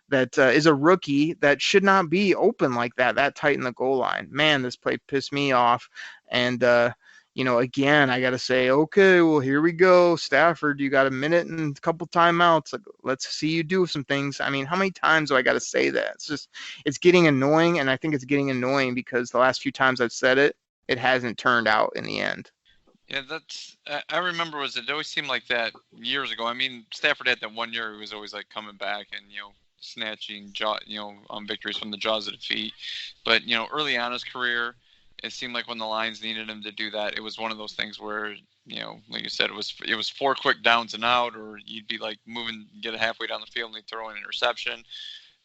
that is a rookie that should not be open like that tight in the goal line. Man, this play pissed me off. And, again, I got to say, okay, well, here we go. Stafford, you got a minute and a couple timeouts. Let's see you do some things. I mean, how many times do I got to say that? It's getting annoying, and I think it's getting annoying because the last few times I've said it, it hasn't turned out in the end.
Yeah, I remember it always seemed like that years ago. I mean, Stafford had that one year he was always like coming back and, snatching, victories from the jaws of defeat. But, early on in his career, it seemed like when the Lions needed him to do that, it was one of those things where, like you said, it was 4 quick downs and out, or you'd be like get it halfway down the field and they throw an interception.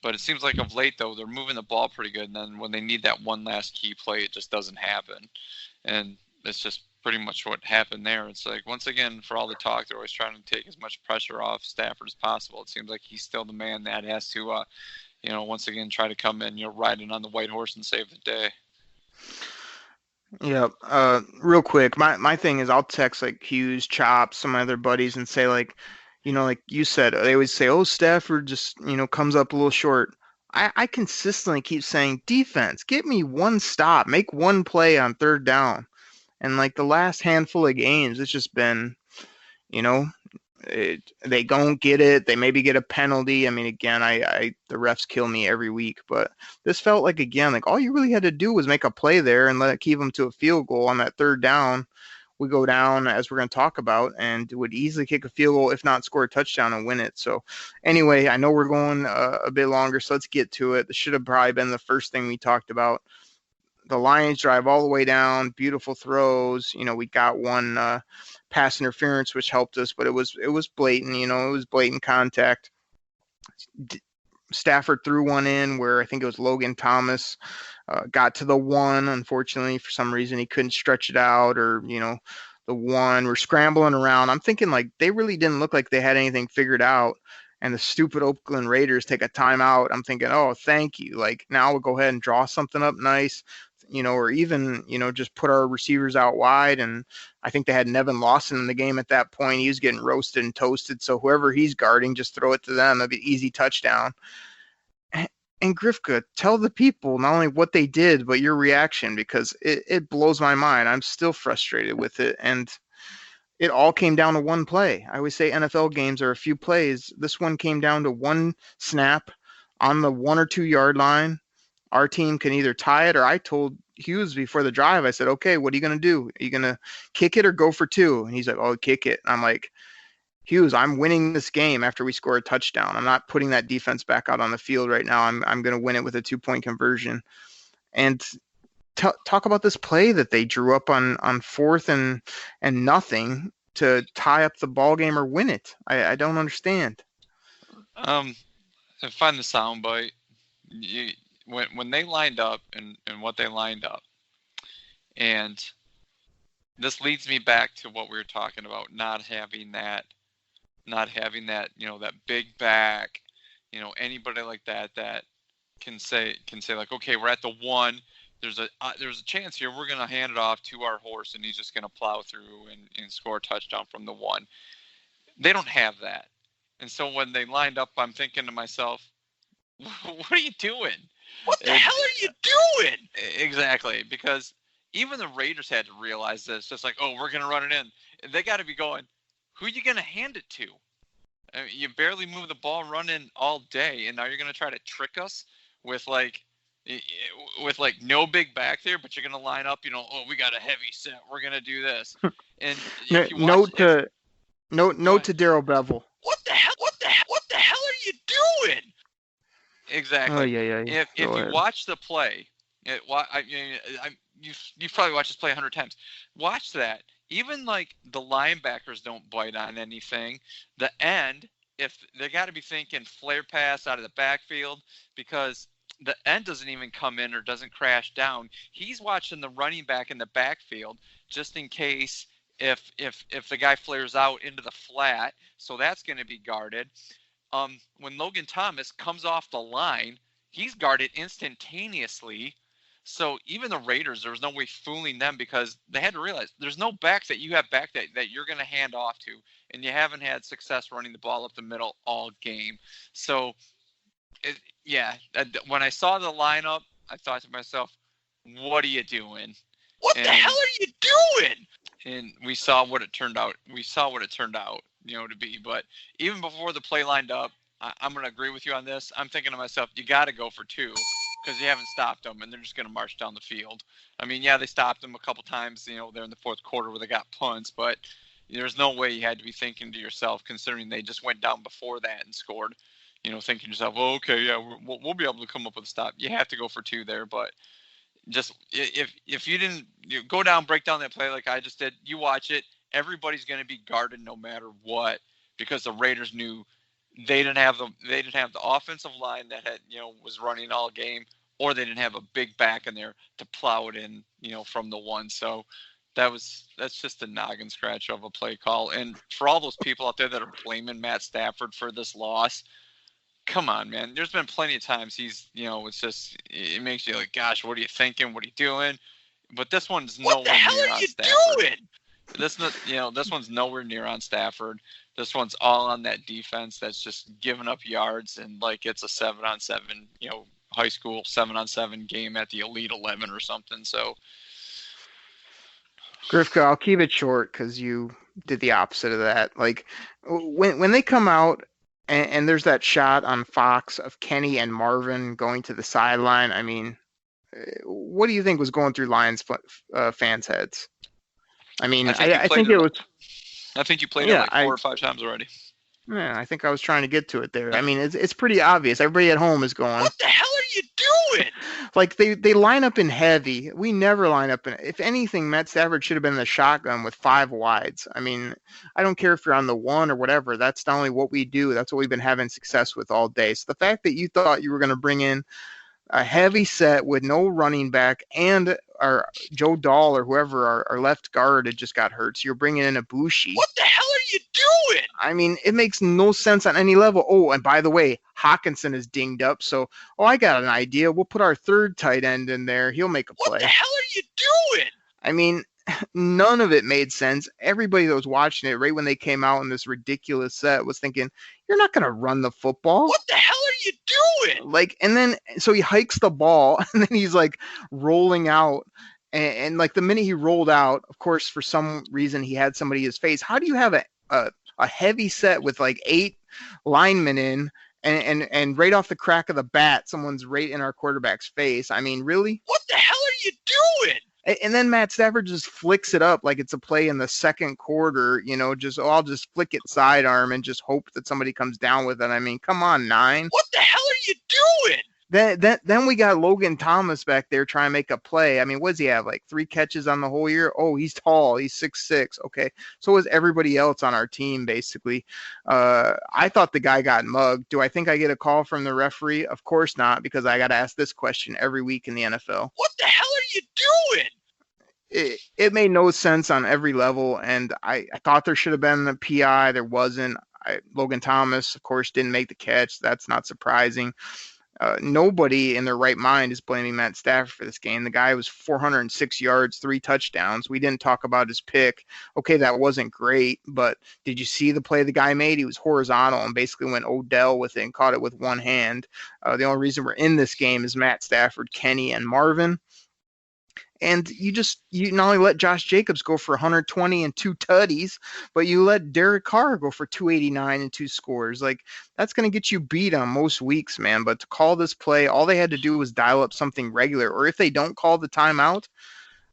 But it seems like of late, though, they're moving the ball pretty good. And then when they need that one last key play, it just doesn't happen. And it's just pretty much what happened there. It's like, once again, for all the talk, they're always trying to take as much pressure off Stafford as possible. It seems like he's still the man that has to, once again, try to come in, riding on the white horse and save the day.
Yeah. Real quick, my thing is I'll text like Hughes, Chop, some of my other buddies and say like you said, they always say, oh, Stafford just, comes up a little short. I consistently keep saying, defense, get me one stop, make one play on third down. And like the last handful of games, it's just been, they don't get it. They maybe get a penalty. I mean, again, the refs kill me every week, but this felt like, again, like all you really had to do was make a play there and let it keep them to a field goal on that third down. We go down, as we're going to talk about, and would easily kick a field goal, if not score a touchdown and win it. So anyway, I know we're going a bit longer, so let's get to it. This should have probably been the first thing we talked about. The Lions drive all the way down, beautiful throws. We got one pass interference, which helped us, but it was blatant. It was blatant contact. Stafford threw one in where I think it was Logan Thomas got to the one. Unfortunately, for some reason, he couldn't stretch it out, or the one. We're scrambling around. I'm thinking like they really didn't look like they had anything figured out. And the stupid Oakland Raiders take a timeout. I'm thinking, oh, thank you. Like now we'll go ahead and draw something up nice. Or even, just put our receivers out wide. And I think they had Nevin Lawson in the game at that point. He was getting roasted and toasted. So whoever he's guarding, just throw it to them. That'd be an easy touchdown. And Grifka, tell the people not only what they did, but your reaction, because it blows my mind. I'm still frustrated with it. And it all came down to one play. I always say NFL games are a few plays. This one came down to one snap on the 1 or 2 yard line. Our team can either tie it, or I told Hughes before the drive, I said, okay, what are you going to do? Are you going to kick it or go for 2? And he's like, oh, kick it. And I'm like, Hughes, I'm winning this game after we score a touchdown. I'm not putting that defense back out on the field right now. I'm going to win it with a 2-point conversion. And talk about this play that they drew up on 4th and nothing to tie up the ball game or win it. I don't understand.
I find the soundbite. When they lined up and what they lined up, and this leads me back to what we were talking about, not having that, that big back, anybody like that can say like, okay, we're at the 1. There's a chance here we're gonna hand it off to our horse and he's just gonna plow through and score a touchdown from the 1. They don't have that, and so when they lined up, I'm thinking to myself, what are you doing?
What the hell are you doing?
Exactly, because even the Raiders had to realize this. Just like, oh, we're going to run it in. They got to be going, who are you going to hand it to? I mean, you barely move the ball running all day, and now you're going to try to trick us with, like, with like no big back there, but you're going to line up, oh, we got a heavy set. We're going to do this. And if you watch,
note to Daryl Bevel.
What the hell are you doing? Exactly.
Oh, yeah.
If you watch the play, you've probably watched this play 100 times. Watch that. Even like the linebackers don't bite on anything. The end, if they got to be thinking flare pass out of the backfield, because the end doesn't even come in or doesn't crash down. He's watching the running back in the backfield just in case if the guy flares out into the flat. So that's going to be guarded. When Logan Thomas comes off the line, he's guarded instantaneously. So even the Raiders, there was no way fooling them because they had to realize there's no back that you have back that you're going to hand off to, and you haven't had success running the ball up the middle all game. So, when I saw the lineup, I thought to myself, what are you doing? What the hell are you doing? And we saw what it turned out. To be. But even before the play lined up, I'm going to agree with you on this. I'm thinking to myself, you got to go for two because you haven't stopped them, and they're just going to march down the field. I mean, yeah, they stopped them a couple times, there in the fourth quarter where they got punts, but there's no way you had to be thinking to yourself, considering they just went down before that and scored, thinking to yourself, well, okay, yeah, we'll be able to come up with a stop. You have to go for two there, but just if you didn't go down, break down that play like I just did, you watch it, everybody's going to be guarded no matter what, because the Raiders knew they didn't have the offensive line that had was running all game, or they didn't have a big back in there to plow it in from the one. So that's just a noggin scratch of a play call. And for all those people out there that are blaming Matt Stafford for this loss, come on, man. There's been plenty of times he's it's just it makes you like, gosh, what are you thinking? What are you doing? But this one's nowhere near on Stafford. This one's nowhere near on Stafford. This one's all on that defense that's just giving up yards, and like it's a 7-on-7, high school 7-on-7 game at the Elite 11 or something. So,
Grifka, I'll keep it short because you did the opposite of that. Like when they come out and there's that shot on Fox of Kenny and Marvin going to the sideline. I mean, what do you think was going through Lions fans' heads? I mean, I think it was.
I think you played it like 4 or 5 times already.
Yeah, I think I was trying to get to it there. I mean, it's pretty obvious. Everybody at home is going,
what the hell are you doing?
Like they line up in heavy. We never line up in. If anything, Matt Stafford should have been in the shotgun with 5 wides. I mean, I don't care if you're on the one or whatever. That's not only what we do. That's what we've been having success with all day. So the fact that you thought you were going to bring in a heavy set with no running back and our Joe Dahl or whoever our left guard had just got hurt. So you're bringing in a Bushi.
What the hell are you doing?
I mean, it makes no sense on any level. Oh, and by the way, Hawkinson is dinged up. So, I got an idea. We'll put our third tight end in there. He'll make a play.
What the hell are you doing?
I mean, none of it made sense. Everybody that was watching it right when they came out in this ridiculous set was thinking, you're not going to run the football.
What the hell are you doing?
Like, and then, so he hikes the ball and then he's like rolling out. And like the minute he rolled out, of course, for some reason he had somebody in his face. How do you have a heavy set with like 8 linemen in and right off the crack of the bat, someone's right in our quarterback's face? I mean, really?
What the hell are you doing?
And then Matt Stafford just flicks it up like it's a play in the second quarter, I'll just flick it sidearm and just hope that somebody comes down with it. I mean, come on, 9.
What the hell are you doing?
Then we got Logan Thomas back there trying to make a play. I mean, what does he have, like 3 catches on the whole year? Oh, he's tall. He's 6'6". Okay. So is everybody else on our team, basically. I thought the guy got mugged. Do I think I get a call from the referee? Of course not, because I got to ask this question every week in the NFL.
What the hell are you doing?
It made no sense on every level, and I thought there should have been a PI. There wasn't. Logan Thomas, of course, didn't make the catch. That's not surprising. Nobody in their right mind is blaming Matt Stafford for this game. The guy was 406 yards, 3 touchdowns. We didn't talk about his pick. Okay, that wasn't great, but did you see the play the guy made? He was horizontal and basically went Odell with it and caught it with one hand. The only reason we're in this game is Matt Stafford, Kenny, and Marvin. And you not only let Josh Jacobs go for 120 and 2 tutties, but you let Derek Carr go for 289 and 2 scores. Like, that's going to get you beat on most weeks, man. But to call this play, all they had to do was dial up something regular. Or if they don't call the timeout,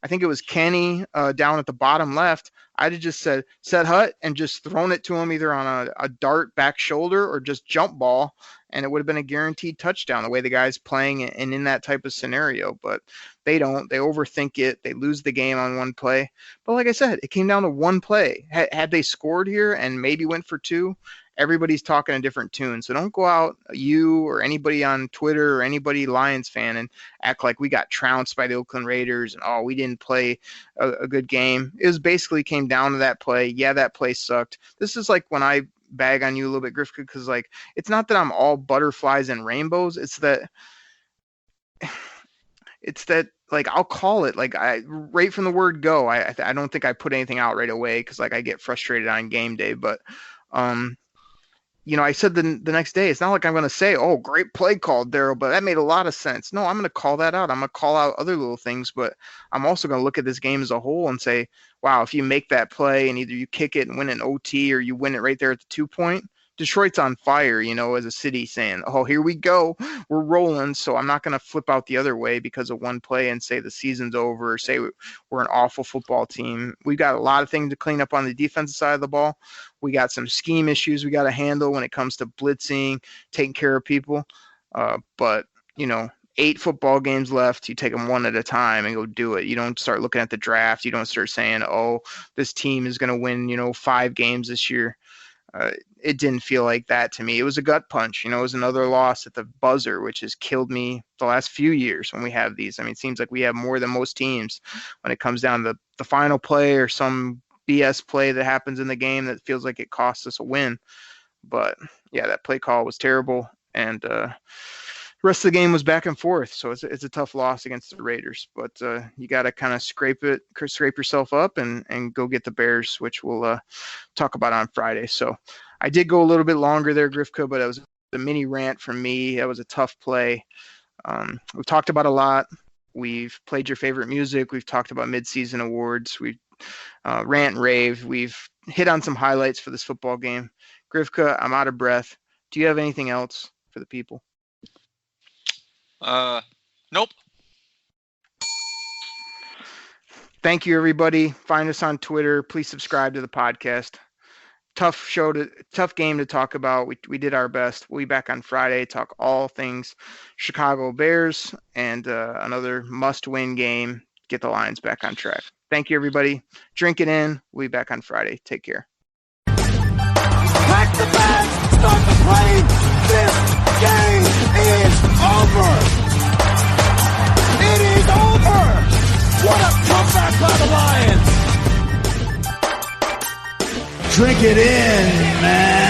I think it was Kenny down at the bottom left, I'd have just said, set hut, and just thrown it to him either on a dart back shoulder or just jump ball, and it would have been a guaranteed touchdown the way the guy's playing and in that type of scenario. But they don't. They overthink it. They lose the game on one play. But like I said, it came down to one play. Had they scored here and maybe went for 2, everybody's talking a different tune. So don't go out, you or anybody on Twitter or anybody Lions fan, and act like we got trounced by the Oakland Raiders and, oh, we didn't play a good game. It was basically came down to that play. Yeah, that play sucked. This is like when I bag on you a little bit, Griff, because like, it's not that I'm all butterflies and rainbows. It's that like, I'll call it like right from the word go. I don't think I put anything out right away because like I get frustrated on game day, but I said the next day, it's not like I'm going to say, oh, great play call, Daryl, but that made a lot of sense. No, I'm going to call that out. I'm going to call out other little things, but I'm also going to look at this game as a whole and say, wow, if you make that play and either you kick it and win an OT or you win it right there at the 2-point, Detroit's on fire, as a city saying, oh, here we go. We're rolling. So I'm not going to flip out the other way because of one play and say the season's over or say we're an awful football team. We've got a lot of things to clean up on the defensive side of the ball. We got some scheme issues we got to handle when it comes to blitzing, taking care of people. But 8 football games left. You take them one at a time and go do it. You don't start looking at the draft. You don't start saying, oh, this team is going to win, 5 games this year. It didn't feel like that to me. It was a gut punch. It was another loss at the buzzer, which has killed me the last few years when we have these. I mean, it seems like we have more than most teams when it comes down to the final play or some BS play that happens in the game that feels like it costs us a win. But yeah, that play call was terrible. And the rest of the game was back and forth. So it's a tough loss against the Raiders, but you got to kind of scrape yourself up and go get the Bears, which we'll talk about on Friday. So I did go a little bit longer there, Grifka, but it was a mini rant from me. That was a tough play. We've talked about a lot. We've played your favorite music. We've talked about midseason awards. We've rant and rave. We've hit on some highlights for this football game. Grifka, I'm out of breath. Do you have anything else for the people?
Nope.
Thank you, everybody. Find us on Twitter. Please subscribe to the podcast. Tough game to talk about. We did our best. We'll be back on Friday, talk all things Chicago Bears and another must-win game. Get the Lions back on track. Thank you, everybody. Drink it in. We'll be back on Friday. Take care.
Pack the bags, start the plane. This game is over. It is over. What a comeback by the Lions. Drink it in, man.